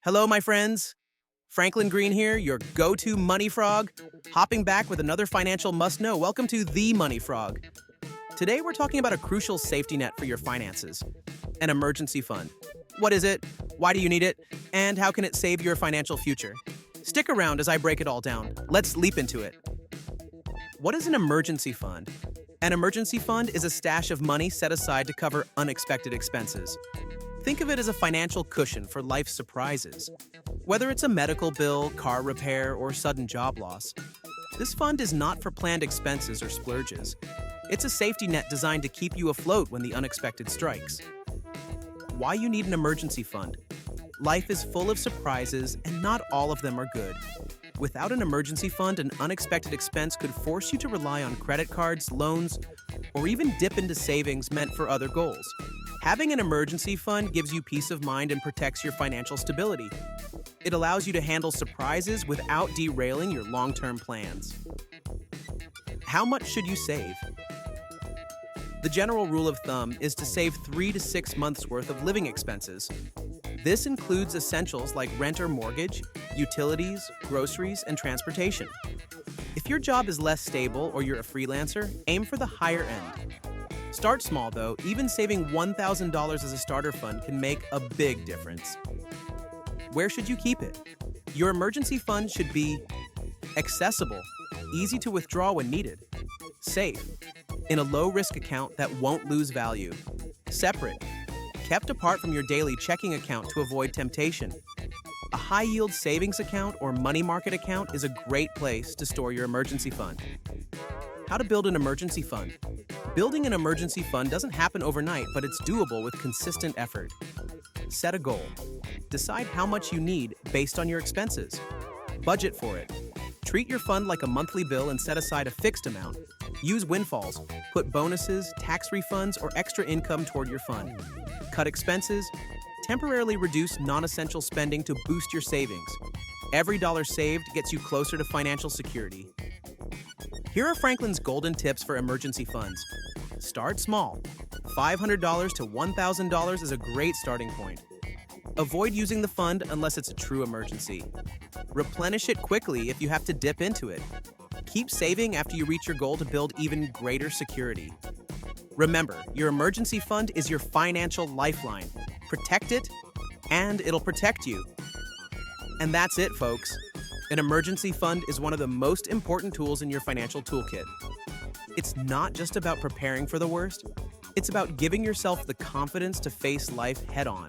Hello, my friends. Franklin Green here, your go-to money frog, hopping back with another financial must-know. Welcome to The Money Frog. Today, we're talking about a crucial safety net for your finances, an emergency fund. What is it? Why do you need it? And how can it save your financial future? Stick around as I break it all down. Let's leap into it. What is an emergency fund? An emergency fund is a stash of money set aside to cover unexpected expenses. Think of it as a financial cushion for life's surprises. Whether it's a medical bill, car repair, or sudden job loss, this fund is not for planned expenses or splurges. It's a safety net designed to keep you afloat when the unexpected strikes. Why you need an emergency fund? Life is full of surprises, and not all of them are good. Without an emergency fund, an unexpected expense could force you to rely on credit cards, loans, or even dip into savings meant for other goals. Having an emergency fund gives you peace of mind and protects your financial stability. It allows you to handle surprises without derailing your long-term plans. How much should you save? The general rule of thumb is to save 3 to 6 months' worth of living expenses. This includes essentials like rent or mortgage, utilities, groceries, and transportation. If your job is less stable or you're a freelancer, aim for the higher end. Start small, though. Even saving $1,000 as a starter fund can make a big difference. Where should you keep it? Your emergency fund should be accessible, easy to withdraw when needed, safe, in a low-risk account that won't lose value, separate, kept apart from your daily checking account to avoid temptation. A high-yield savings account or money market account is a great place to store your emergency fund. How to build an emergency fund? Building an emergency fund doesn't happen overnight, but it's doable with consistent effort. Set a goal. Decide how much you need based on your expenses. Budget for it. Treat your fund like a monthly bill and set aside a fixed amount. Use windfalls, put bonuses, tax refunds, or extra income toward your fund. Cut expenses. Temporarily reduce non-essential spending to boost your savings. Every dollar saved gets you closer to financial security. Here are Franklin's golden tips for emergency funds. Start small. $500 to $1,000 is a great starting point. Avoid using the fund unless it's a true emergency. Replenish it quickly if you have to dip into it. Keep saving after you reach your goal to build even greater security. Remember, your emergency fund is your financial lifeline. Protect it, and it'll protect you. And that's it, folks. An emergency fund is one of the most important tools in your financial toolkit. It's not just about preparing for the worst, it's about giving yourself the confidence to face life head-on.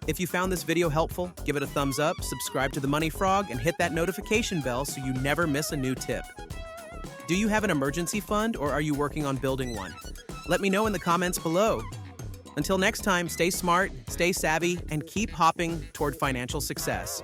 If you found this video helpful, give it a thumbs up, subscribe to The Money Frog, and hit that notification bell so you never miss a new tip. Do you have an emergency fund, or are you working on building one? Let me know in the comments below. Until next time, stay smart, stay savvy, and keep hopping toward financial success.